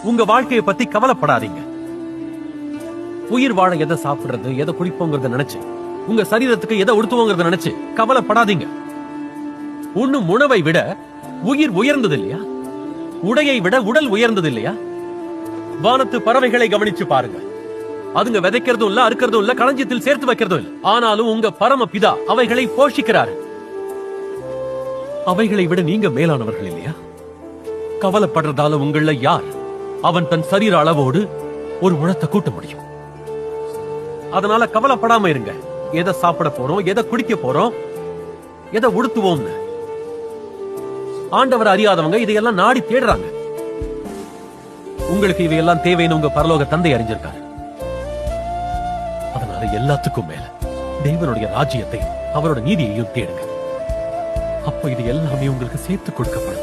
உங்க வாழ்க்கையை பத்தி கவலைப்படாதீங்க. உயிர் வாழ எதை சாப்பிடுறது, எதை குடிப்போங்கிறத நினைச்சு, உங்க சரீரத்துக்கு எதை உடுத்துவோங்கிறத நினைச்சு கவலைப்படாதீங்க. உண்ணும் உணவை விட உயிர் உயர்ந்தது இல்லையா? உடையை விட உடல் உயர்ந்தது இல்லையா? வானத்து பறவைகளை கவனிச்சு பாருங்க. அதுங்க விதைக்கிறதும் இல்ல, அறுக்கிறதும் இல்ல, களஞ்சியத்தில் சேர்த்து வைக்கிறதும் இல்ல. ஆனாலும் உங்க பரம பிதா அவைகளை போஷிக்கிறார். அவைகளை விட நீங்க மேலானவர்கள் இல்லையா? கவலைப்படுறதால உங்கள யார் அவன் தன் சரீர அளவோடு ஒரு முழத்தை கூட்ட முடியும்? அதனால கவலைப்படாம இருங்க. எதை சாப்பிட போறோம், எதை குடிக்க போறோம், எதை உடுத்துவோம்னு. ஆண்டவர் அறியாதவங்க இதையெல்லாம் நாடி தேடுறாங்க. உங்களுக்கு இவையெல்லாம் தேவைன்னு உங்க பரலோக தந்தை அறிஞ்சிருக்காரு. அதனால எல்லாத்துக்கும் மேல தேவனுடைய ராஜ்யத்தையும் அவரோட நீதியையும் தேடுங்க. அப்ப இது எல்லாமே உங்களுக்கு சேர்த்து கொடுக்கப்படும்.